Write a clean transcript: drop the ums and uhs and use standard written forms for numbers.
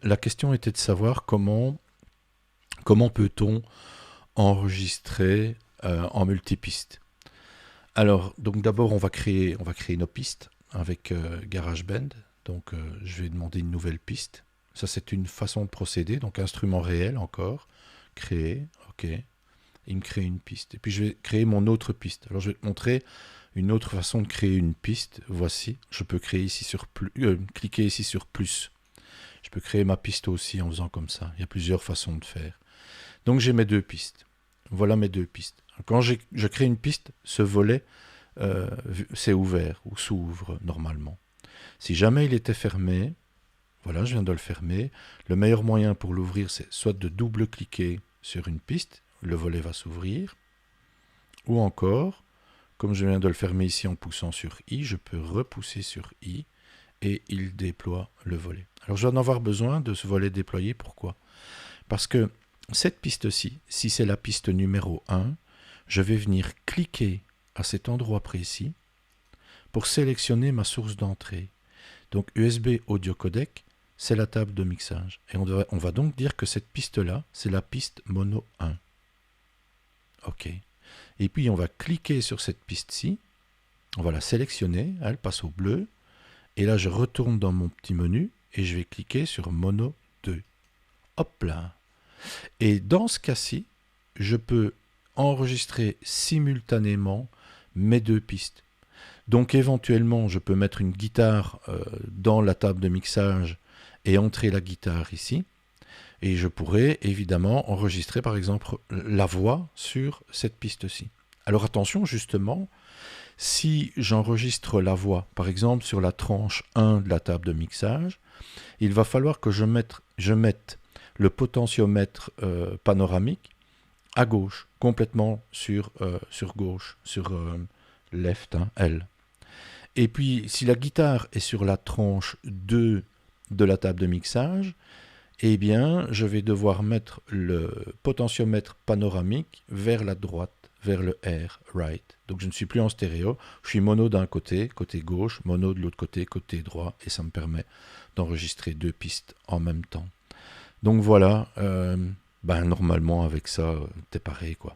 La question était de savoir comment peut-on enregistrer en multipiste. Alors, donc d'abord, on va créer nos pistes avec GarageBand. Donc, je vais demander une nouvelle piste. Ça, c'est une façon de procéder. Donc, instrument réel encore. Créer, OK. Il me crée une piste. Et puis, je vais créer mon autre piste. Alors, je vais te montrer une autre façon de créer une piste. Voici. Je peux créer ici sur plus, cliquer ici sur plus. Je peux créer ma piste aussi en faisant comme ça. Il y a plusieurs façons de faire. Donc, j'ai mes deux pistes. Voilà mes deux pistes. Quand je crée une piste, ce volet, c'est ouvert ou s'ouvre normalement. Si jamais il était fermé, voilà, je viens de le fermer. Le meilleur moyen pour l'ouvrir, c'est soit de double-cliquer sur une piste, le volet va s'ouvrir, ou encore, comme je viens de le fermer ici en poussant sur I, je peux repousser sur I et il déploie le volet. Alors je vais en avoir besoin de ce volet déployé, pourquoi? Parce que cette piste-ci, si c'est la piste numéro 1, je vais venir cliquer à cet endroit précis pour sélectionner ma source d'entrée. Donc USB audio codec, c'est la table de mixage. Et on va donc dire que cette piste-là, c'est la piste mono 1. OK. Et puis on va cliquer sur cette piste-ci, on va la sélectionner, elle passe au bleu, et là je retourne dans mon petit menu et je vais cliquer sur mono 2. Hop là. Et dans ce cas-ci, je peux enregistrer simultanément mes deux pistes. Donc éventuellement, je peux mettre une guitare dans la table de mixage et entrer la guitare ici. Et je pourrais évidemment enregistrer par exemple la voix sur cette piste-ci. Alors attention justement, si j'enregistre la voix par exemple sur la tranche 1 de la table de mixage, il va falloir que je mette le potentiomètre panoramique à gauche, complètement sur gauche, sur left, hein, L. Et puis, si la guitare est sur la tranche 2 de la table de mixage, eh bien, je vais devoir mettre le potentiomètre panoramique vers la droite, vers le R, right. Donc, je ne suis plus en stéréo, je suis mono d'un côté, côté gauche, mono de l'autre côté, côté droit, et ça me permet d'enregistrer deux pistes en même temps. Donc voilà, normalement avec ça, t'es pareil quoi.